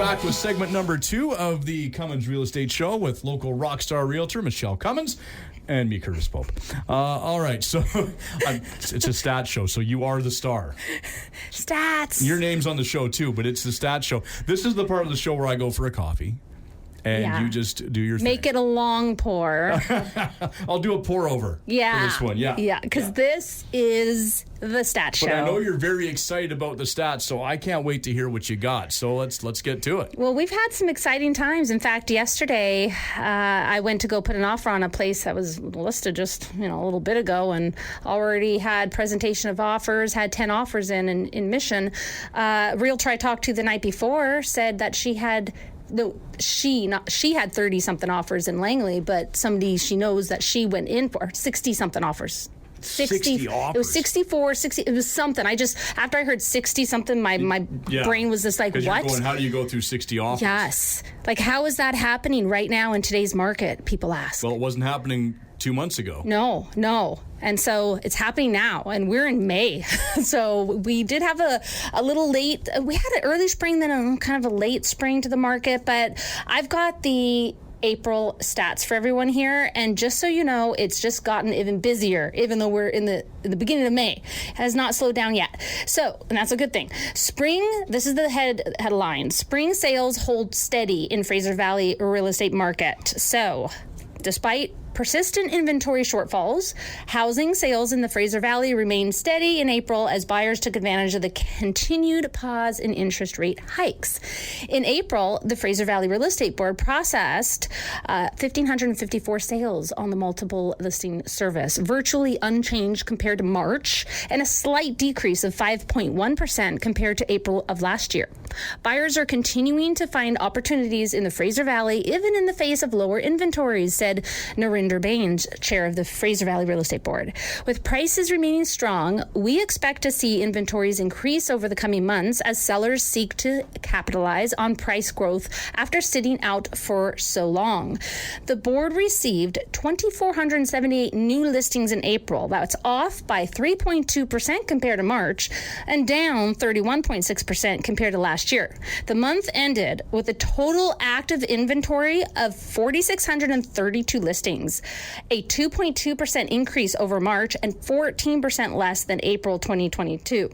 back with segment number 2 of the Cummins Real Estate Show with local rockstar realtor Michele Cummins and me, Curtis Pope. All right, so it's a stats show, so you are the star. Stats. Your name's on the show too, but it's the stats show. This is the part of the show where I go for a coffee. And you just do your thing. Make it a long pour. I'll do a pour over for this one. Yeah, because this is the stat show. But I know you're very excited about the stats, so I can't wait to hear what you got. So let's get to it. Well, we've had some exciting times. In fact, yesterday I went to go put an offer on a place that was listed just a little bit ago, and already had presentation of offers. Had 10 offers in Mission. Realtor I talked to the night before said that she had. She had 30-something offers in Langley, but somebody she knows that she went in for 60-something offers. 60 offers. It was 64, 60. It was something. After I heard 60-something, my brain was just like, what? You're going, how do you go through 60 offers? Yes. Like, how is that happening right now in today's market, people ask. Well, it wasn't happening 2 months ago. No. And so it's happening now, and we're in May. So we did have a little late, we had an early spring, then a kind of a late spring to the market, but I've got the April stats for everyone here, and just so you know, it's just gotten even busier, even though we're in the beginning of May. It has not slowed down yet. So, and that's a good thing. Spring, this is the headline. Spring sales hold steady in Fraser Valley real estate market. So, despite persistent inventory shortfalls, housing sales in the Fraser Valley remained steady in April as buyers took advantage of the continued pause in interest rate hikes. In April, the Fraser Valley Real Estate Board processed 1,554 sales on the multiple listing service, virtually unchanged compared to March, and a slight decrease of 5.1% compared to April of last year. Buyers are continuing to find opportunities in the Fraser Valley, even in the face of lower inventories, said Narinder Baines, chair of the Fraser Valley Real Estate Board. With prices remaining strong, we expect to see inventories increase over the coming months as sellers seek to capitalize on price growth after sitting out for so long. The board received 2,478 new listings in April. That's off by 3.2% compared to March and down 31.6% compared to last year. The month ended with a total active inventory of 4,632 listings, a 2.2% increase over March and 14% less than April 2022.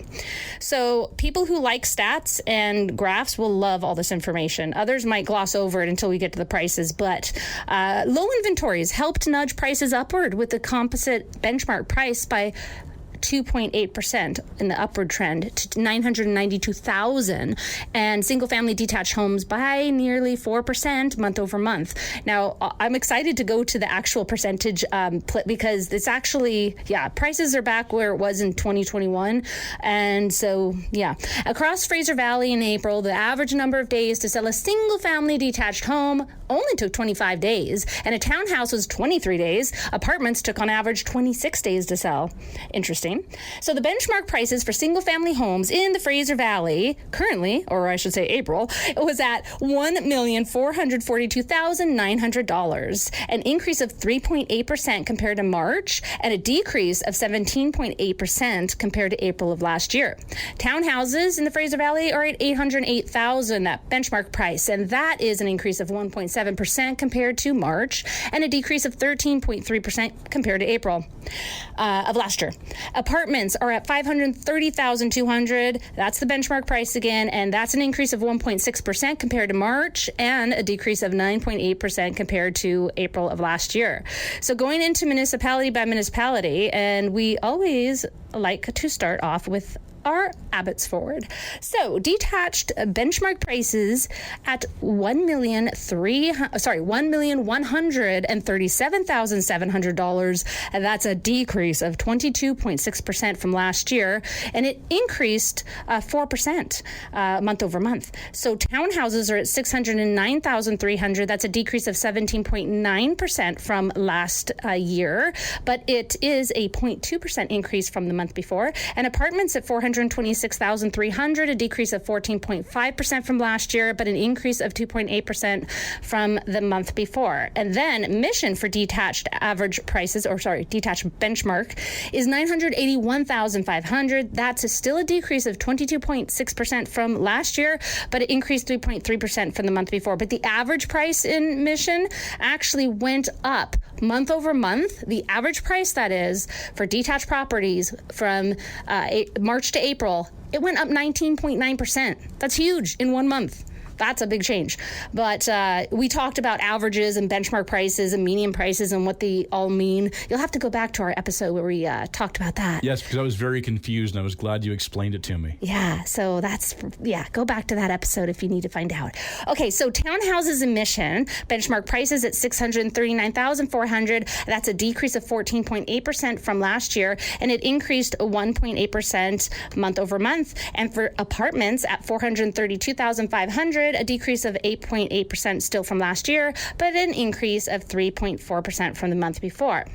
So people who like stats and graphs will love all this information. Others might gloss over it until we get to the prices, but low inventories helped nudge prices upward with the composite benchmark price by 2.8% in the upward trend to 992,000, and single-family detached homes by nearly 4% month over month. Now, I'm excited to go to the actual percentage because it's actually, prices are back where it was in 2021. And so, across Fraser Valley in April, the average number of days to sell a single-family detached home only took 25 days, and a townhouse was 23 days. Apartments took on average 26 days to sell. Interesting. So the benchmark prices for single-family homes in the Fraser Valley currently, or I should say April, it was at $1,442,900, an increase of 3.8% compared to March and a decrease of 17.8% compared to April of last year. Townhouses in the Fraser Valley are at $808,000, that benchmark price, and that is an increase of 1.7% compared to March and a decrease of 13.3% compared to April of last year. Apartments are at $530,200. That's the benchmark price again, and that's an increase of 1.6% compared to March and a decrease of 9.8% compared to April of last year. So going into municipality by municipality, and we always like to start off with our Abbotsford. So detached benchmark prices at $1,137,700. And that's a decrease of 22.6% from last year, and it increased 4% month over month. So townhouses are at $609,300. That's a decrease of 17.9% from last year, but it is a 0.2% increase from the month before. And apartments at $400,000 $626,300, a decrease of 14.5% from last year, but an increase of 2.8% from the month before. And then Mission for detached detached benchmark is $981,500. That's still a decrease of 22.6% from last year, but it increased 3.3% from the month before. But the average price in Mission actually went up month over month. The average price, that is, for detached properties from March to April, it went up 19.9%. That's huge in 1 month. That's a big change. But we talked about averages and benchmark prices and median prices and what they all mean. You'll have to go back to our episode where we talked about that. Yes, because I was very confused, and I was glad you explained it to me. Yeah, so go back to that episode if you need to find out. Okay, so townhouses in Mission, benchmark prices at $639,400. That's a decrease of 14.8% from last year, and it increased 1.8% month over month. And for apartments at $432,500, a decrease of 8.8% still from last year, but an increase of 3.4% from the month before.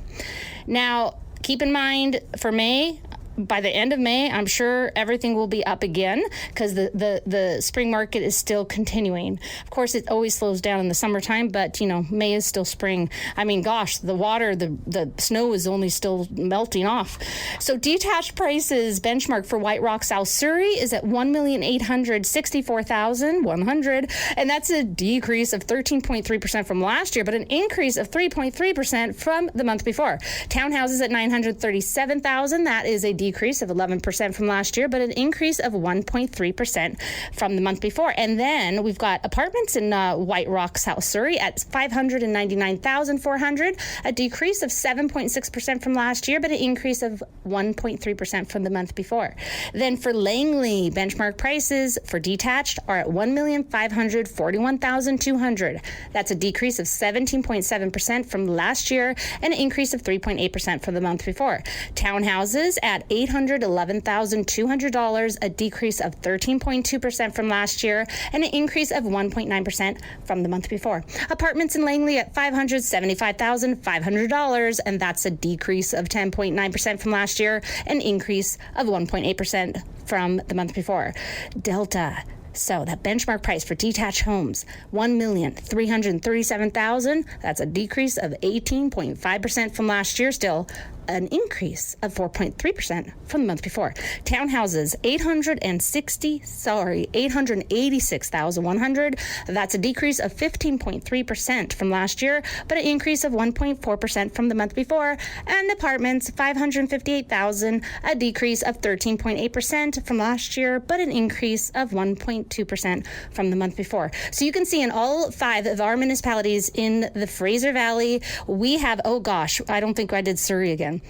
Now, keep in mind, for May, by the end of May, I'm sure everything will be up again because the spring market is still continuing. Of course, it always slows down in the summertime, but, May is still spring. I mean, gosh, the water, the snow is only still melting off. So detached prices benchmark for White Rock, South Surrey is at $1,864,100, and that's a decrease of 13.3% from last year, but an increase of 3.3% from the month before. Townhouses at $937,000, that is a decrease of 11% from last year, but an increase of 1.3% from the month before. And then we've got apartments in White Rock, South Surrey at $599,400, a decrease of 7.6% from last year, but an increase of 1.3% from the month before. Then for Langley, benchmark prices for detached are at $1,541,200. That's a decrease of 17.7% from last year, and an increase of 3.8% from the month before. Townhouses at $811,200, a decrease of 13.2% from last year, and an increase of 1.9% from the month before. Apartments in Langley at $575,500, and that's a decrease of 10.9% from last year, an increase of 1.8% from the month before. Delta. So that benchmark price for detached homes, $1,337,000. That's a decrease of 18.5% from last year, still an increase of 4.3% from the month before. Townhouses, $886,100. That's a decrease of 15.3% from last year, but an increase of 1.4% from the month before. And apartments, $558,000, a decrease of 13.8% from last year, but an increase of 1.2% from the month before. So you can see in all 5 of our municipalities in the Fraser Valley, we have, oh gosh, I don't think I did Surrey again.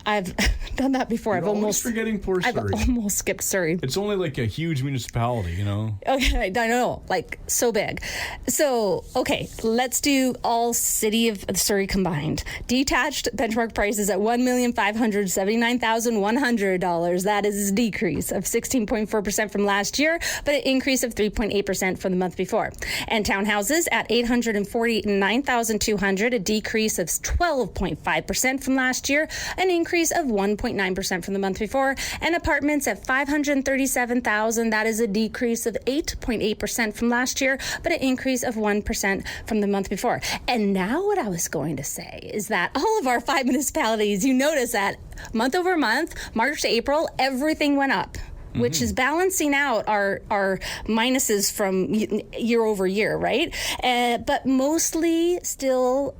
I've done that before. You're almost forgetting poor Surrey. I've almost skipped Surrey. It's only like a huge municipality, Okay, I know, like so big. So, okay, let's do all city of Surrey combined. Detached benchmark prices at $1,579,100. That is a decrease of 16.4% from last year, but an increase of 3.8% from the month before. And townhouses at $849,200, a decrease of 12.5% from last year, an increase of 1.9% from the month before. And apartments at $537,000, that is a decrease of 8.8% from last year, but an increase of 1% from the month before. And now what I was going to say is that all of our 5 municipalities, you notice that month over month, March to April, everything went up, which is balancing out our minuses from year over year, right? But mostly still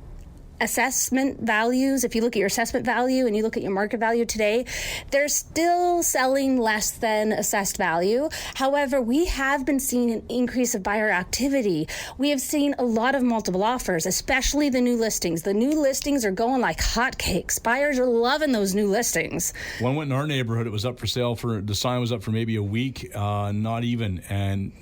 assessment values. If you look at your assessment value and you look at your market value today, they're still selling less than assessed value. However, we have been seeing an increase of buyer activity. We have seen a lot of multiple offers, especially the new listings. The new listings are going like hotcakes. Buyers are loving those new listings. One went in our neighborhood. It was up for sale the sign was up for maybe a week, not even, and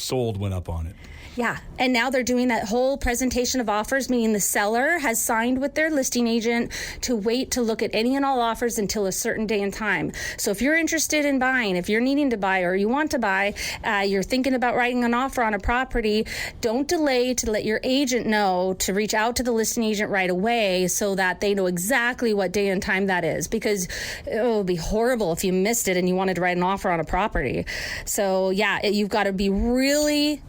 sold went up on it. Yeah, and now they're doing that whole presentation of offers, meaning the seller has signed with their listing agent to wait to look at any and all offers until a certain day and time. So if you're interested in buying, if you're needing to buy or you want to buy, you're thinking about writing an offer on a property, don't delay to let your agent know to reach out to the listing agent right away so that they know exactly what day and time that is, because it would be horrible if you missed it and you wanted to write an offer on a property. So yeah, you've got to be really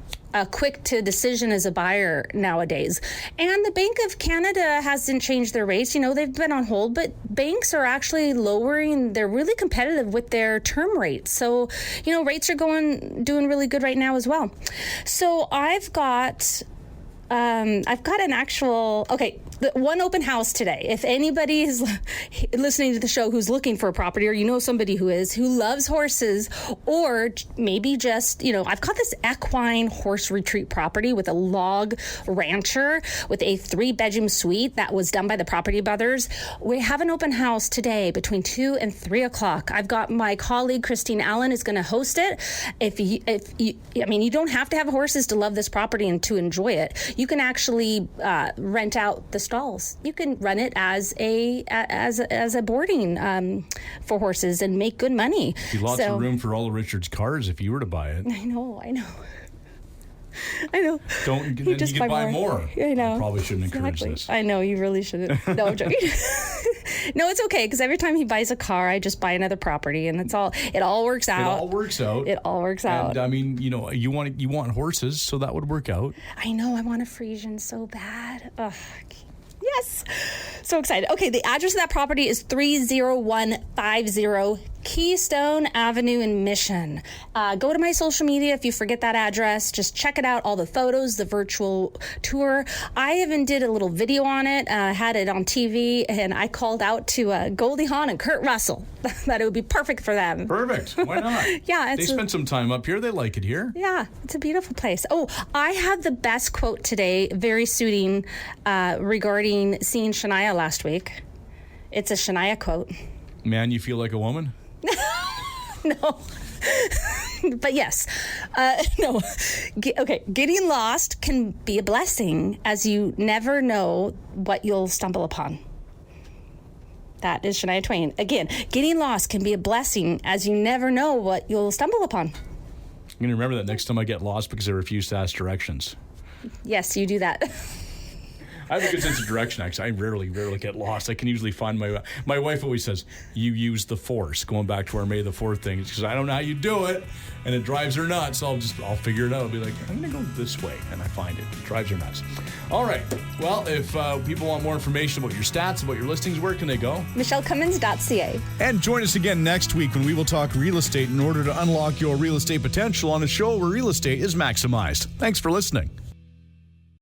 quick to decision as a buyer nowadays. And the Bank of Canada hasn't changed their rates. They've been on hold, but banks are actually lowering. They're really competitive with their term rates. So, rates are doing really good right now as well. So I've got an actual, one open house today. If anybody is listening to the show who's looking for a property, or somebody who loves horses, or maybe just, I've got this equine horse retreat property with a log rancher with a 3-bedroom suite that was done by the Property Brothers. We have an open house today between 2 and 3 o'clock. I've got my colleague Christine Allen is going to host it. You don't have to have horses to love this property and to enjoy it. You can actually rent out the stalls. You can run it as a boarding for horses and make good money. Lots of room for all of Richard's cars if you were to buy it. I know. Then you can buy more. I know. You probably shouldn't encourage this. I know, you really shouldn't. No, I'm joking. No, it's okay, because every time he buys a car, I just buy another property, and it all works out. It all works out. And you want horses, so that would work out. I know, I want a Frisian so bad. Ugh. Yes. So excited. Okay, the address of that property is 30150 Keystone Avenue in Mission. Go to my social media if you forget that address. Just check it out, all the photos, the virtual tour. I even did a little video on it, had it on TV, and I called out to Goldie Hawn and Kurt Russell that it would be perfect for them. Perfect. Why not? Yeah. They spent some time up here. They like it here. Yeah, it's a beautiful place. Oh, I had the best quote today, very suiting, regarding seeing Shania last week. It's a Shania quote. Man, you feel like a woman? No. But yes. No. Getting lost can be a blessing, as you never know what you'll stumble upon. That is Shania Twain. Again, getting lost can be a blessing, as you never know what you'll stumble upon. I'm going to remember that next time I get lost because I refuse to ask directions. Yes, you do that. I have a good sense of direction, actually. I rarely get lost. I can usually find my way. My wife always says, you use the force, going back to our May the 4th thing. She says, I don't know how you do it, and it drives her nuts. So I'll figure it out. I'll be like, I'm going to go this way, and I find it. It drives her nuts. All right. Well, if people want more information about your stats, about your listings, where can they go? MicheleCummins.ca. And join us again next week when we will talk real estate in order to unlock your real estate potential on a show where real estate is maximized. Thanks for listening.